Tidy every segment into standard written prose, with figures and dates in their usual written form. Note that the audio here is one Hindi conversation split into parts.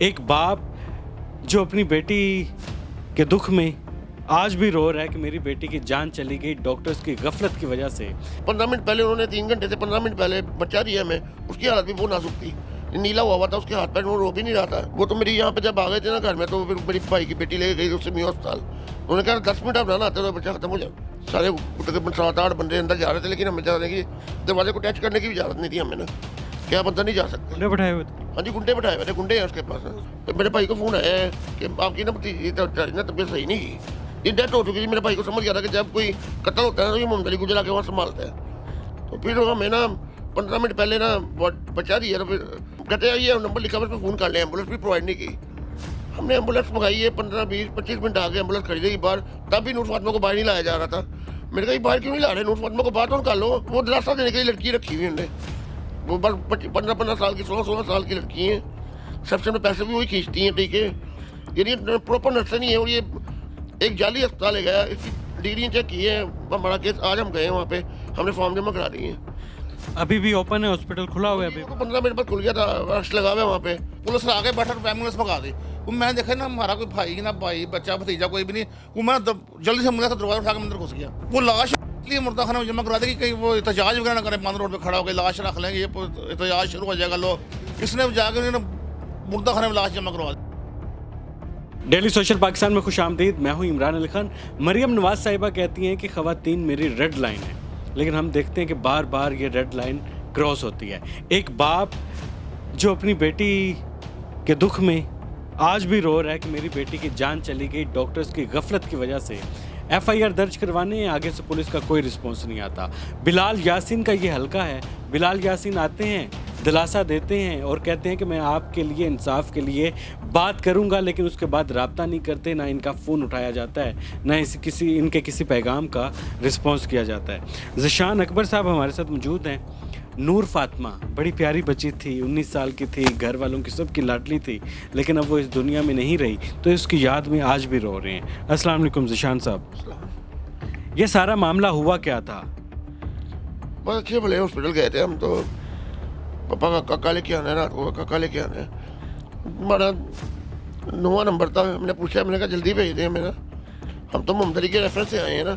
एक बाप जो अपनी बेटी के दुख में आज भी रो रहा है कि मेरी बेटी की जान चली गई डॉक्टर्स की गफलत की वजह से। 15 मिनट पहले उन्होंने 3 घंटे से 15 मिनट पहले बच्चा दिया हमें, उसकी हालत भी बहुत नाजुक थी, नीला हुआ था, उसके हाथ पैर वो रो भी नहीं रहा था। वो तो मेरी यहाँ पे जब आ गए थे ना घर में, तो फिर मेरी भाई की बेटी ले गई उससे मियो अस्पताल। उन्होंने कहा 10 मिनट आप रहना आते तो बच्चा खत्म हो जाए। सारे तकरीबन 7-8 बंदे अंदर जा रहे थे, लेकिन हमें जाने की दरवाजे को टच करने की भी इजाज़त नहीं थी हमें ना, क्या बंदा नहीं जा सकते। गुंडे बैठाए हुए थे। हाँ जी, गुंडे बैठाए हुए थे, गुंडे हैं उसके पास। तो मेरे भाई को फ़ोन आया है कि आपकी ना भतीजी ना तबीयत सही नहीं की, ये डेथ हो चुकी थी। मेरे भाई को समझ गया था कि जब कोई कत्ल होता है तो ये मोहम्मद अली गुजर आके वहाँ संभालता है। तो फिर हमें ना 15 मिनट पहले ना बचा दिया, तो फिर कहते हैं ये नंबर लिखा, पर फ़ोन कर लें, एम्बुलेंस भी प्रोवाइड नहीं की। हमने एम्बुलेंस मंगाई है, 15-20-25 मिनट आ गए, एम्बुलेंस खरीदेगी बाहर, तब भी नूर फातिमा को बाहर नहीं लाया जा रहा था। मैंने कहा बाहर क्यों नहीं ला रहे, नूर फातिमा को बाहर तो निकाल लो। वो दिलासा देने के लिए लड़की रखी हुई उन्होंने, वो बस 15-15 साल की 16-16 साल की लड़की हैं, सबसे में पैसे भी वही खींचती हैं, ठीक है। ये प्रॉपर नर्स नहीं है, और ये एक जाली अस्पताल है गया, इसकी डिग्री चेक की है हमारा केस। आज हम गए वहाँ पे, हमने फॉर्म जमा करा दिए हैं। अभी भी ओपन है, हॉस्पिटल खुला हुआ है अभी। 15 मिनट बाद खुल गया था, रश लगा हुआ है वहाँ पे। पुलिस आगे बैठा तो एम्बुलेंस मंगा दी। वो मैंने देखा ना, हमारा कोई भाई ना भाई बच्चा भतीजा कोई भी नहीं। वो मैं जल्दी से एम्बुलेंस का दरवाजा उठा के अंदर घुस गया। वो लाश इसलिए मुर्दा खाना में जमा करा दी कि कहीं वो एहतजाज वगैरह ना करें, बंद रोड पे खड़ा होकर लाश रख लेंगे, ये एहतजाज शुरू हो जाएगा। लोग इसने जाकर मुर्दा खाने में लाश जमा करवा दी। डेली सोशल पाकिस्तान में खुश आमदीद। मैं हूँ इमरान अली खान। मरियम नवाज साहिबा कहती हैं कि ख़वातीन मेरी रेड लाइन है, लेकिन हम देखते हैं कि बार बार ये रेड लाइन क्रॉस होती है। एक बाप जो अपनी बेटी के दुख में आज भी रो रहा है कि मेरी बेटी की जान चली गई डॉक्टर्स की गफलत की वजह से। FIR दर्ज करवाने आगे से पुलिस का कोई रिस्पॉन्स नहीं आता। बिलाल यासीन का ये हल्का है। बिलाल यासीन आते हैं, दिलासा देते हैं और कहते हैं कि मैं आपके लिए इंसाफ के लिए बात करूंगा, लेकिन उसके बाद रब्ता नहीं करते, ना इनका फ़ोन उठाया जाता है, ना इनके किसी पैगाम का रिस्पॉन्स किया जाता है। ज़िशान अकबर साहब हमारे साथ मौजूद हैं। नूर फातिमा बड़ी प्यारी बच्ची थी, 19 साल की थी, घर वालों की सबकी लाडली थी, लेकिन अब वो इस दुनिया में नहीं रही, तो इसकी याद में आज भी रो रहे हैं। अस्सलाम वालेकुम ज़िशान साहब, ये सारा मामला हुआ क्या था? बस अच्छे भले हॉस्पिटल गए थे हम, तो पापा का काका लेके आना है, रात को काका लेके आना है। हमारा 9वां नंबर था, हमने पूछा, मैंने कहा जल्दी भेज दें मेरा, हम तो मोहम्मद अली के रेफरेंस से आए हैं ना।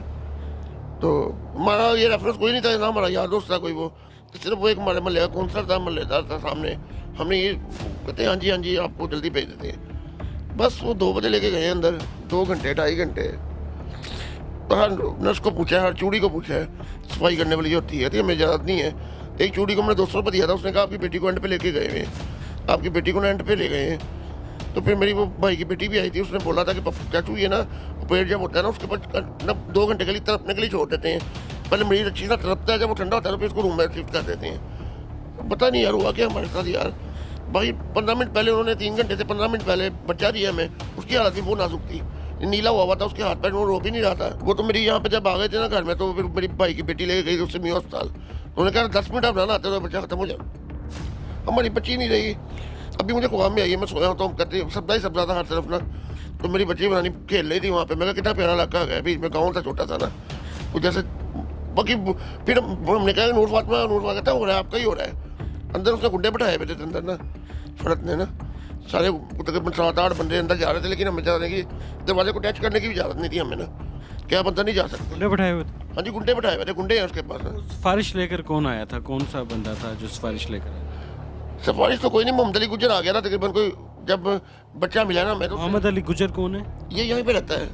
तो हमारा ये रेफरेंस कोई नहीं था ना, हमारा यार दोस्त था कोई, वो सिर्फ वो एक हमारे महल्ले का काउंसलर था, महल्लेदार था सामने। हमने ये कहते हाँ जी आपको जल्दी भेज देते हैं। बस वो 2 बजे लेके गए अंदर, 2 घंटे 2.5 घंटे। तो हर नर्स को पूछा है, हर चूड़ी को पूछा है, सफाई करने वाली होती है, हमें इजाज़त नहीं है। एक चूड़ी को मैंने 200 रुपये दिया था, उसने कहा आपकी बेटी को एंड पे लेके गए हैं, आपकी बेटी को ना एंड पे ले गए हैं। तो फिर मेरी वो भाई की बेटी भी आई थी, उसने बोला था कि चाचू ये ना पेट जब होता है ना, उसके बाद ना 2 घंटे के लिए तड़पने के लिए छोड़ देते हैं, पहले मरीज अच्छी तरह तड़पता है, जब वो ठंडा होता है तो फिर इसको रूम में शिफ्ट कर देते हैं। पता नहीं यार हुआ क्या हमारे साथ यार। भाई 15 मिनट पहले उन्होंने 3 घंटे से 15 मिनट पहले बच्चा दिया हमें, उसकी हालत भी बहुत नाजुक थी, नीला हुआ था, उसके हाथ पैर वो रो भी नहीं रहा था। वो तो मेरी यहाँ पे जब आ गए थे ना घर में, तो फिर मेरी भाई की बेटी ले गई उससे मियो अस्पताल। उन्होंने कहा 10 मिनट आप रहना आते तो बच्चा खत्म हो जाए। हमारी बच्ची नहीं रही, अभी मुझे ख्वाब में आई है, मैं सोया हूँ तो हम कहते सब्जा ही सब्जा था हर तरफ ना। तो मेरी बच्ची बनानी खेल रही थी वहाँ पे, मैं कहा कितना प्यारा इलाका है, बीच में गाँव था छोटा सा ना, वो जैसे बाकी। फिर हमने कहा नूर फातिमा कहता हो रहा है, आपका ही हो रहा है। अंदर उसने गुड्डे बैठाए हुए थे अंदर ना, फरत ने ना, सारे तकरीबन 7-8 बंदे अंदर जा रहे थे, लेकिन हमें जाने की दरवाजे को टच करने की भी इजाज़त नहीं थी हमें ना, क्या बंदा नहीं जा सकता। गुंडे बैठाए हुए थे? हाँ जी, गुंडे बैठाए हुए थे, गुंडे हैं उसके पास। सिफारिश लेकर कौन आया था? कौन सा बंदा था जो सिफारिश लेकर आया? सिफारिश तो कोई नहीं, मोहम्मद अली गुजर आ गया ना तकरीबन, कोई जब बच्चा मिला ना। मैं तो मोहम्मद अली गुजर कौन है? ये यहीं पे रहता है,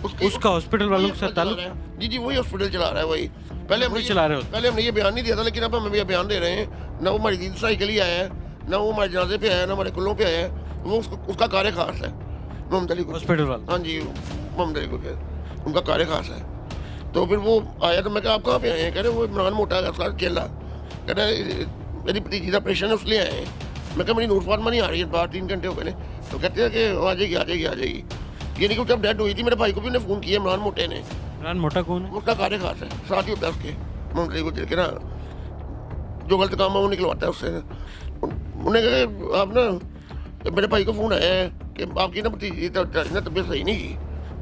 उसका हॉस्पिटल वालों के साथ ताल्लुक? जी वही हॉस्पिटल चला रहा है, वही पहले वही चला रहे हो? पहले हमने ये बयान नहीं दिया था, लेकिन अब हम ये बयान दे रहे हैं। ना वो हमारी ईद सही के लिए आया है, ना वो हमारे जनाजे पे आया है, ना हमारे कुल्लों पे आया है, वो उसका कार्य खास है मोहम्मद अली हॉस्पिटल वाला। हाँ जी, मोहम्मद अली गुजर उनका कार्य खास है। तो फिर वो आया, तो मैं कहा आप कहाँ पे आए हैं? कह रहे वो इमरान मोटा है उसका चेला, कह रहे मेरी भतीजी का ऑपरेशन है उसलिए आए हैं। मैं कहा मेरी नूर फातिमा नहीं आ रही है, बाहर 3 घंटे हो गए। तो कहते हैं कि आ जाएगी। ये नहीं कि जब डेथ हुई थी मेरे भाई को भी उन्हें फ़ोन किया, इमरान मोटे ने। इमरान मोटा कौन है? उसका कार्य खास है, साथ ही होता है उसके मोहम्मद अली गुजर के ना, जो गलत काम है वो निकलवाता है उससे। उन्हें कहा कि आप ना, मेरे भाई को फ़ोन आया है कि आपकी ना भतीजी ना तबीयत सही नहीं की,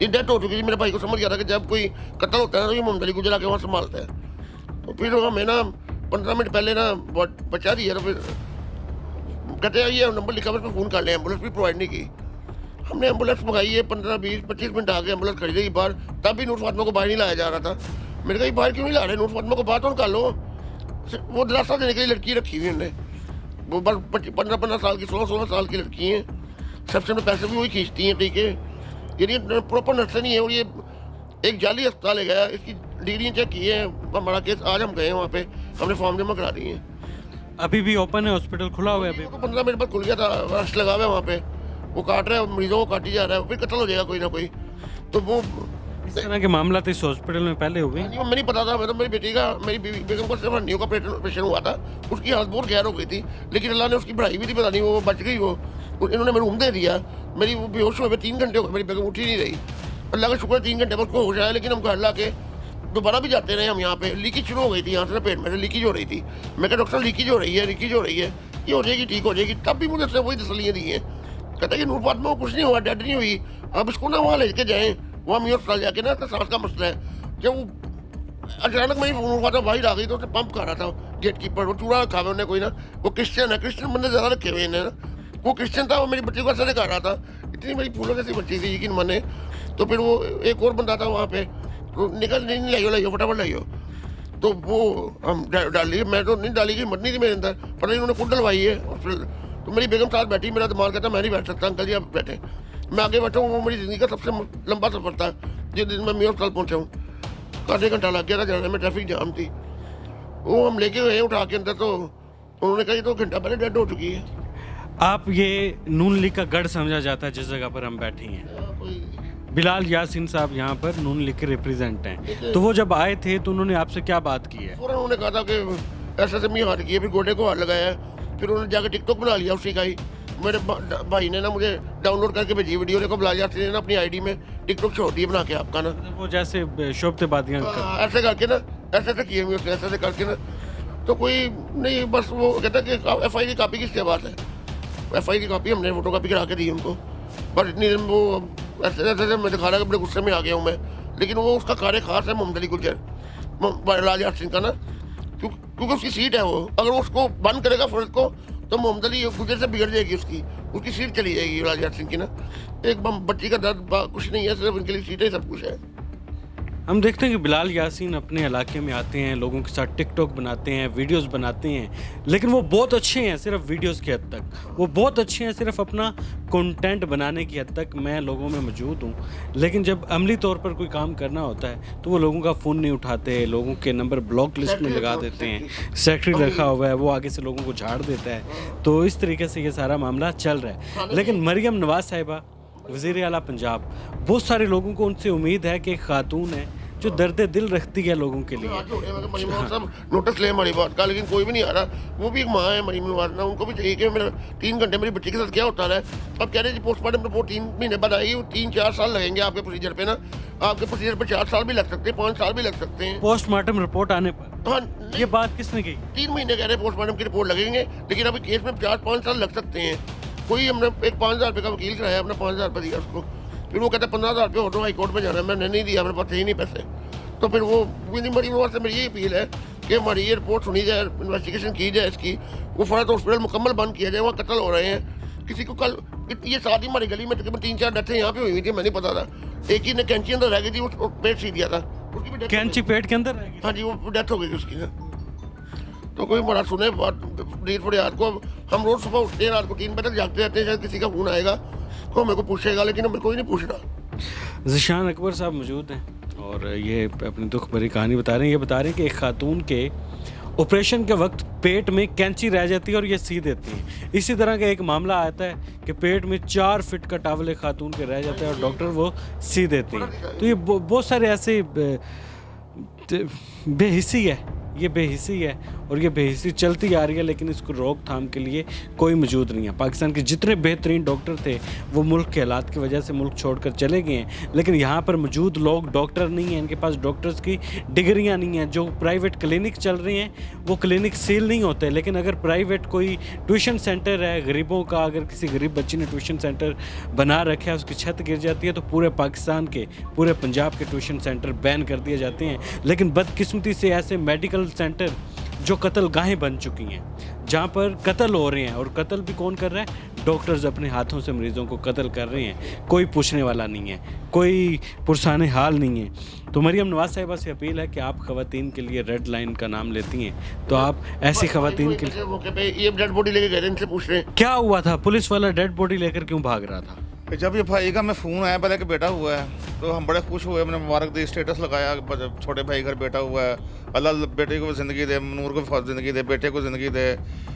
ये डेथ हो चुकी थी। मेरे भाई को समझ गया था कि जब कोई कत्ल होता है तो ये मोहम्मद अली गुजर आके वहाँ संभालता है। तो फिर हमें ना 15 मिनट पहले ना बच्चा दिया, तो फिर कहते हैं ये नंबर लिखा हुआ है, इस पर फ़ोन कर लें। एम्बुलेंस भी प्रोवाइड नहीं की। हमने एम्बुलेंस मंगाई है, 15 20 25 मिनट आ गए, एम्बुलेंस खड़ी रही बाहर, तब भी नूर फातिमा को बाहर नहीं लाया जा रहा था। मैंने कहा ये बाहर क्यों नहीं ला रहे, नूर फातिमा को बाहर तो निकालो। वो दिलासा देने के लिए लड़की रखी हुई उन्होंने, वो बस 15 साल की 16 साल की लड़की हैं। सबसे में पैसे भी वही खींचती हैं, ठीक है। ये प्रॉपर नर्स नहीं है, और ये एक जाली अस्पताल है गया, इसकी डिग्री चेक की है। हमारा केस आज हम गए वहाँ पे, हमने फॉर्म जमा करा दी है। अभी भी ओपन है, हॉस्पिटल खुला हुआ है अभी? तो 15 मिनट बाद खुल गया था, रश लगा हुआ है वहाँ पे, वो काट रहा है मरीजों को, काटी जा रहा है, फिर कत्ल हो जाएगा कोई ना कोई। तो वो इस तरह के मामला तो इस हॉस्पिटल में पहले हुए? वो मुझे नहीं पता था। मैं तो मेरी बेटी का, मेरी बेगम को सिर्फ हड्डियों का ऑपरेशन हुआ था, उसकी हालत बहुत गैर हो गई थी, लेकिन अल्लाह ने उसकी बढ़ाई भी थी, पता नहीं वो बच गई। वो इन्होंने मेरे रूम दे दिया, मेरी वो बेहोश हुए 3 घंटे हो गए, मेरी बेगम उठी नहीं रही। अल्लाह का शुक्र 3 घंटे बाद उसको होश आया, लेकिन हम घर ला के दोबारा भी जाते रहे। हम यहाँ पे लीकेज शुरू हो गई थी, यहाँ से पेट में से लीकेज हो रही थी। मैं कहा डॉक्टर लीकेज हो रही है, ये हो जाएगी, ठीक हो जाएगी। तब भी मुझे से वही तसलियाँ दी हैं, कहते कि नूर फातिमा को कुछ नहीं हुआ, डेड नहीं हुई, अब इसको ना वहाँ लेके जाएँ, वहाँ मियाँ अस्पताल जाके ना, इसका सांस का मसला है। जब वो अचानक मेरी नूर फातिमा बाहर आ गई तो उसे पंप कर रहा था गेट कीपर, वो चूड़ा रखा हुआ उन्हें कोई ना, वो क्रिश्चियन है, क्रिश्चियन बंदे ज़्यादा रखे हुए हैं ना, वो क्रिश्चियन था, वो मेरी बच्ची को असर कर रहा था। इतनी मेरी फूलों जैसी बच्ची थी यकीन माने। तो फिर वो एक और बंदा था वहाँ पे, तो निकल नहीं लाइयो फटाफट लाइयो, तो वो हम डाली, मैं तो नहीं डाली, की मरनी थी मेरे अंदर, पर इन्होंने खुद डलवाई है हॉस्पिटल। तो मेरी बेगम साथ बैठी, मेरा दिमाग कहता मैं नहीं बैठ सकता, अंकल जी आप बैठे, मैं आगे बैठा हूँ। वो मेरी ज़िंदगी का सबसे लंबा सफ़र था, जिस दिन मैं मियाँ अस्पताल पहुँचा हूँ। आधे घंटा लग गया था जाने में, ट्रैफिक जाम थी। वो हम लेके गए उठा के अंदर, तो उन्होंने कहा ये तो घंटा पहले डेड हो चुकी है। आप ये नून लीग का गढ़ समझा जाता है जिस जगह पर हम बैठे हैं। बिलाल यासीन साहब यहाँ पर नून लीग के रिप्रेजेंट हैं, तो वो जब आए थे तो उन्होंने आपसे क्या बात की है? फौरन उन्होंने कहा था कि ऐसे से मैं हाथ किए, फिर गोडे को हाथ लगाया, फिर उन्होंने जाकर टिकटॉक बना लिया उसी का ही। मेरे भाई ने ना मुझे डाउनलोड करके भेजी वीडियो, देखो बिलाल यासीन ने ना अपनी आईडी में टिकटॉक छोड़ दिए बना के आपका ना, वो जैसे शोबतेबादियाँ ऐसे करके ना, ऐसे किए हुए ऐसे करके ना, तो कोई नहीं, बस वो कहता कि FI की कॉपी किसके पास है, FI की कॉपी हमने फोटो कॉपी करा के दी उनको, पर इतनी देर में वो ऐसे मैं दिखा रहा कि बड़े गुस्से में आ गया हूँ मैं। लेकिन वो उसका कार्य खास है मोहम्मद अली गुजर, बिलाल यासीन का ना, क्योंकि उसकी सीट है वो, अगर वो उसको बंद करेगा फर्ज को तो मोहम्मद अली गुजर से बिगड़ जाएगी, उसकी सीट चली जाएगी बिलाल यासीन की ना। एक बच्ची का दर्द कुछ नहीं है, सिर्फ उनके लिए सीटें सब कुछ है। हम देखते हैं कि बिलाल यासीन अपने इलाके में आते हैं, लोगों के साथ टिकटॉक बनाते हैं, वीडियोस बनाते हैं, लेकिन वो बहुत अच्छे हैं सिर्फ वीडियोस की हद तक, वो बहुत अच्छे हैं सिर्फ अपना कंटेंट बनाने की हद तक। मैं लोगों में मौजूद हूँ, लेकिन जब अमली तौर पर कोई काम करना होता है तो वो लोगों का फ़ोन नहीं उठाते, लोगों के नंबर ब्लॉक लिस्ट में लगा देते हैं, सेक्रेटरी रखा हुआ है, वो आगे से लोगों को झाड़ देता है। तो इस तरीके से ये सारा मामला चल रहा है। लेकिन मरियम नवाज़ साहिबा वज़ीर आला पंजाब, बहुत सारे लोगों को उनसे उम्मीद है कि एक खातून है जो दर्द दिल रखती है लोगों के लिए। सब नोटिस ले हमारी बात का, लेकिन कोई भी नहीं आ रहा। वो भी एक माँ है मरीम नवाज ना, उनको भी चाहिए कि मेरा 3 घंटे मेरी बच्ची के साथ क्या होता है। अब कह रहे हैं पोस्टमार्टम रिपोर्ट 3 महीने बाद आएगी, 3-4 साल लगेंगे आपके प्रोसीजर पे ना, आपके प्रोसीजर पे 4 साल भी लग सकते हैं, 5 साल भी लग सकते हैं पोस्टमार्टम रिपोर्ट आने पर। हाँ, ये बात किसने कही? 3 महीने कह रहे हैं पोस्टमार्टम की रिपोर्ट लगेंगे, लेकिन अभी केस में 4-5 साल लग सकते हैं। कोई हमने एक 5,000 रुपये का वकील कराया, अपना 5,000 रुपये दिया उसको, फिर वो कहता है 15,000 रुपये ऑटो हाई कोर्ट में जाना है, मैंने नहीं दिया, मेरे पास थे ही नहीं पैसे। तो फिर वो मरीम नवाज से मेरी ये अपील है कि हमारी ये रिपोर्ट सुनी जाए, इन्वेस्टिगेशन की जाए इसकी, वो फर्द हॉस्पिटल मुकम्मल बंद किया जाए, वहाँ कत्ल हो रहे हैं। किसी को कल ये शादी हमारी गली में तकरीबन 3-4 डेथें यहाँ पे हुई थी, मैं नहीं पता था। एक ही ने कैंची अंदर रह गई थी, वो पेट सी दिया था, उसकी भी कैंची पेट के अंदर रहेगी? हाँ जी, वो डेथ हो गई उसकी ना। तो कोई बड़ा सुने बात देर थोड़ी रात को, हम रोज़ सुबह उठते हैं, रात को 3 बजे तक जागते रहते हैं, शायद किसी का फ़ोन आएगा तो मेरे को पूछेगा, लेकिन हमें कोई नहीं पूछ रहा। ज़िशान अकबर साहब मौजूद हैं और ये अपनी दुख भरी कहानी बता रहे हैं। ये बता रहे हैं कि एक खातून के ऑपरेशन के वक्त पेट में कैंची रह जाती है और ये सी देती है। इसी तरह का एक मामला आता है कि पेट में 4 फीट का टावल एक खातून के रह जाता है और डॉक्टर वो सी देती है। तो ये बहुत सारे ऐसे बेहिसी है, ये बेहिसी है और ये बेहिसी चलती आ रही है, लेकिन इसको रोकथाम के लिए कोई मौजूद नहीं है। पाकिस्तान के जितने बेहतरीन डॉक्टर थे वो मुल्क के हालात की वजह से मुल्क छोड़कर चले गए हैं, लेकिन यहाँ पर मौजूद लोग डॉक्टर नहीं हैं, इनके पास डॉक्टर्स की डिग्रियाँ नहीं हैं। जो प्राइवेट क्लिनिक चल रही हैं वो क्लिनिक सील नहीं होते, लेकिन अगर प्राइवेट कोई ट्यूशन सेंटर है गरीबों का, अगर किसी गरीब बच्ची ने ट्यूशन सेंटर बना रखा है, उसकी छत गिर जाती है तो पूरे पाकिस्तान के, पूरे पंजाब के ट्यूशन सेंटर बैन कर दिए जाते हैं। लेकिन बदकिस्मती से ऐसे मेडिकल सेंटर जो कत्ल गाहें बन चुकी हैं, जहाँ पर कत्ल हो रहे हैं, और कत्ल भी कौन कर रहा है? डॉक्टर्स अपने हाथों से मरीज़ों को कत्ल कर रहे हैं, कोई पूछने वाला नहीं है, कोई पुरसाने हाल नहीं है। तो मरियम नवाज़ साहिबा से अपील है कि आप ख़वातीन के लिए रेड लाइन का नाम लेती हैं, तो आप ऐसी ख़वातीन के लिए। मौके पे ये डेड बॉडी लेके गए थे, इनसे पूछ रहे हैं क्या हुआ था? पुलिस वाला डेड बॉडी लेकर क्यों भाग रहा था? कि जब ये भाई का मैं फ़ोन आया पहले कि बेटा हुआ है, तो हम बड़े खुश हुए, हमने मुबारक दी, स्टेटस लगाया, छोटे भाई घर बेटा हुआ है, अल्लाह बेटे को ज़िंदगी दे, नूर को ज़िंदगी दे, बेटे को ज़िंदगी दे।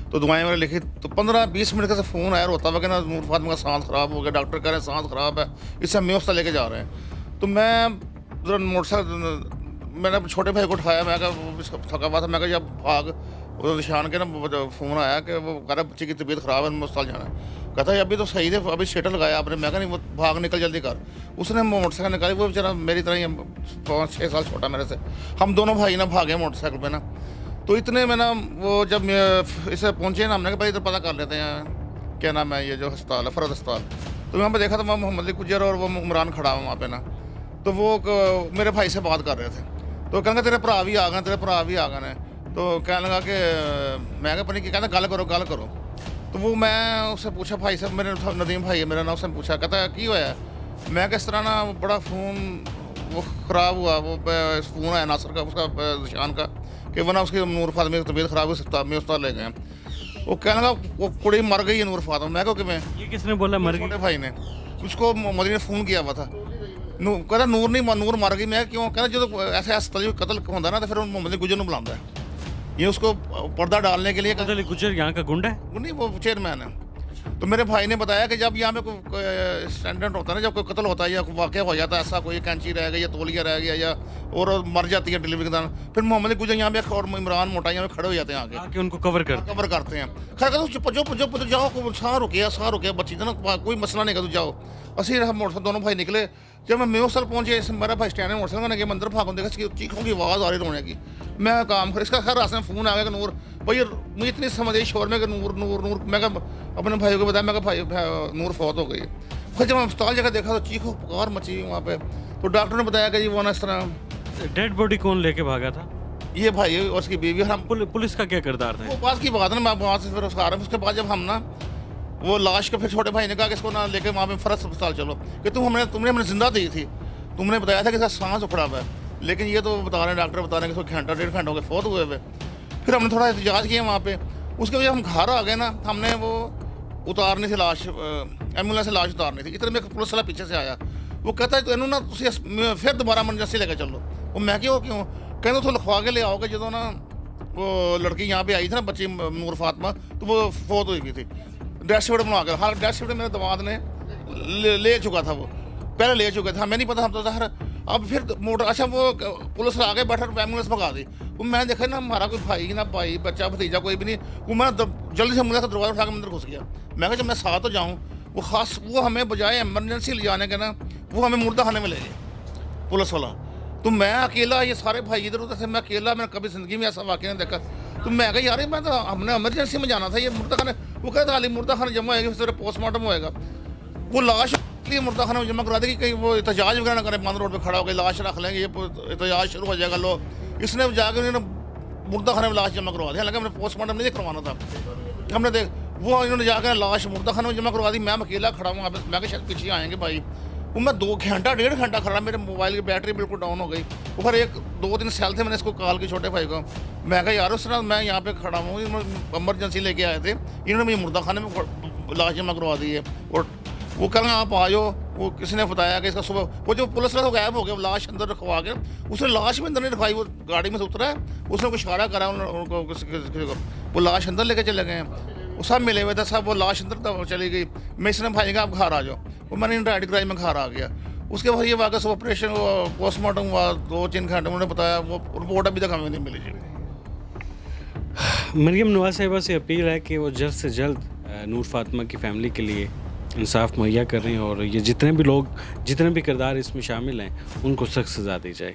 तो दुआएं मैंने लिखी, तो 15-20 मिनट का से फ़ोन आया, रोता हुआ कि ना नूर फातिमा का सांस ख़राब हो गया, डॉक्टर कह रहे हैं सांस ख़राब है, इससे हम हॉस्पिटल लेके जा रहे हैं। तो मैं ज़रा मोटरसाइकिल, मैंने छोटे भाई को उठाया, मैं कहा थका हुआ था, मैं कहा जब भाग, वो निशान के ना फ़ोन आया कि वो कह रहा बच्चे की तबीयत ख़राब है, अस्पताल जाना है। कहता है अभी तो सही थे, अभी स्टेटस लगाया आपने। मैं कहा नहीं, वो भाग निकल जल्दी कर। उसने मोटरसाइकिल निकाली, वो बेचारा मेरी तरह ही 5-6 साल छोटा मेरे से, हम दोनों भाई ना भागे मोटरसाइकिल पे ना। तो इतने में ना वो जब इसे पहुँचे ना, हमने कहा भाई इधर पता कर लेते हैं क्या नाम है ये जो अस्पताल है, फरद अस्पताल। तो वहाँ पर देखा तो वहाँ मोहम्मद अली गुजर और वो उमरान खड़ा हुआ वहाँ पे ना। तो वो मेरे भाई से बात कर रहे थे, तो कहना तेरे भरा भी आ गए, तेरे भरा भी आ गए ने। तो कहने लगा कि मैं क्या पता कि कहता गल करो। तो वो मैं उससे पूछा, भाई साहब मेरे नदीम भाई है मेरा नाम, उसने पूछा, कहता की होया? मैं किस तरह ना बड़ा फ़ोन वो ख़राब हुआ, वो फ़ोन आया नासर का, उसका निशान का, कि वो ना उसकी नूर फातिमा की तबीयत ख़राब हुई, अस्पताल ले गए। वो कहने लगा वो कुड़ी मर गई है नूर फातिमा। मैं कहा कि मैं, ये किसने बोला मर गई? छोटे भाई ने, उसको मोदी ने फ़ोन किया हुआ था। कहता नूर नहीं, नूर मर गई। मैं क्यों? कहना जो ऐसे अस्पताल कत्ल होता ना, तो फिर मोहम्मद अली गुजर बुलाता है, ये उसको पर्दा डालने के लिए। मोहम्मद अली गुजर यहाँ का गुंडा है? नहीं, वो चेयरमैन है। तो मेरे भाई ने बताया कि जब यहाँ पे कोई स्टैंडर्ड होता है ना, जब कोई कत्ल होता है या वाक़या हो जाता है ऐसा, कोई कैंची रह गई या तोलिया रह गया या और मर जाती है डिलीवरी के दौरान, फिर मोहम्मद अली गुजर यहाँ पे और इमरान मोटा यहाँ पे खड़े हो जाते हैं आगे उनको कवर करते हैं। खैर जो जाओ, साह रुके बच्ची ना, कोई मसला नहीं, तू जाओ। असं मोटरसाइकिल दोनों भाई निकले। जब मैं मेरे पहुंचे, मेरा भाई स्टैंड में मोटरसाइकिल गया, मंदिर भागों देखा चीखों की आवाज़ आ रही रोने की। मैं काम कर इसका खैर रास्ते में फ़ोन आ गया कि नूर भाई, मुझे इतनी समझ आई शोर में कि नूर नूर नूर। मैं अपने भाई को बताया, मैं भाई नूर फौत हो गई। फिर जब मैं अस्पताल जगह देखा तो चीखो पुकार मची वहाँ पे। तो डॉक्टर ने बताया कि जी वो ना इस तरह। डेड बॉडी कौन लेके भागा था? ये भाई और उसकी बीवी। हम पुलिस का क्या किरदार था? वो बात की बात है ना, मैं वहाँ से फिर उसके बाद जब हम ना वो लाश को, फिर छोटे भाई ने कहा कि इसको ना लेके वहाँ पे फरज अस्पताल चलो, कि तुमने हमें जिंदा दी थी, तुमने बताया था कि इसका सांस उखड़ा हुआ है, लेकिन ये तो बता रहे हैं, डॉक्टर बता रहे हैं कि इसको घंटा 1.5 घंटा हो गए फौत हुए हुए। फिर हमने थोड़ा एहतजाज किया वहाँ पे। उसके वजह हम घर आ गए ना, हमने वो उतारनी थी लाश, एम्बुलेंस से लाश उतारनी थी। इतने में पुलिस वाला पीछे से आया, वो कहता है तो इन्हों ना फिर दोबारा एमरजेंसी लेकर चलो। वो मैं क्यों कहना तो लिखवा के ले आओगे। जो ना वो लड़की यहाँ पे आई थी ना, बच्ची नूर फातिमा, तो वो फौत हुई भी थी। डेथ सर्टिफिकेट बनवा के, हाँ डेथ सर्टिफिकेट मेरे दमाद ने ले चुका था, वो पहले ले चुके थे, हमें नहीं पता, हम तो सर अब फिर मोटर। अच्छा वो पुलिस आगे बैठा, एम्बुलेंस भगा दी। वो मैं देखा ना, हमारा कोई भाई ना भाई बच्चा भतीजा कोई भी नहीं। वो मैं जल्दी से एम्बुलेंस का दरवाजा उठा के अंदर घुस गया। मैं कहा जब मैं साथ तो जाऊँ, वो खास वो हमें बजाय एमरजेंसी ले जाने के ना, वो हमें मुर्दा खाने में ले गए पुलिस वाला। तो मैं अकेला, ये सारे भाई इधर उधर से, मैं अकेला, मैंने कभी ज़िंदगी में ऐसा वाक़या नहीं देखा। तो मैं कहा यार मैं तो, हमने एमरजेंसी में जाना था, ये मुर्दा खाने। वो कहता अली मुर्दा खाने जमा होएगी, फिर पोस्टमार्टम होएगा। वो लाश लिए मुर्दा खाने में जमा करा देगी, कहीं वो एहतजाज वगैरह ना करें, बंद रोड पे खड़ा हो गई, लाश रख लेंगे, ये एहतजाज शुरू हो जाएगा। लो इसने जाकर उन्होंने मुर्दा खाने में लाश जमा करवा दी। हालांकि हमने पोस्टमार्टम नहीं करवाना था, हमने देख वो इन्होंने जाकर लाश मुर्दा खाने में जमा करवा दी। मैं अकेला खड़ा हूँ, मैं शायद पीछे आएंगे भाई। वो मैं 2 घंटा 1.5 घंटा खड़ा, मेरे मोबाइल की बैटरी बिल्कुल डाउन हो गई। वो फिर 1-2 सेल थे, मैंने इसको कॉल की छोटे भाई को। मैं कहा यार उस तरह मैं यहाँ पे खड़ा हूँ, एमरजेंसी लेके आए थे, इन्होंने मुझे मुर्दा खाने में लाश जमा करवा दी है। और वो कल आप आ जाओ, वो किसी ने बताया कि इसका सुबह वो जो पुलिस वाला गायब हो गया, वो लाश अंदर रखवा के, उसने लाश में अंदर नहीं रखवाई, वो गाड़ी में से उतरा है, उसने कुछ इशारा करा उनको, वो लाश अंदर लेके चले गए हैं। वो सब मिले हुए थे, सब वो लाश अंदर चली गई। मैं इसने भाई का आप घर आ जाओ, वो मैंने राइड कराई, मैं घर आ गया। उसके बाद ये वाकई सब ऑपरेशन हुआ, पोस्टमार्टम हुआ, 2-3 घंटे उन्होंने बताया, वो रिपोर्ट अभी तक हमें नहीं मिली जी। मरियम नवाज़ साहिबा से अपील है कि वो जल्द से जल्द नूर फातिमा की फ़ैमिली के लिए इंसाफ मुहैया करें, और ये जितने भी किरदार इसमें शामिल हैं उनको सख्त सज़ा दी जाए।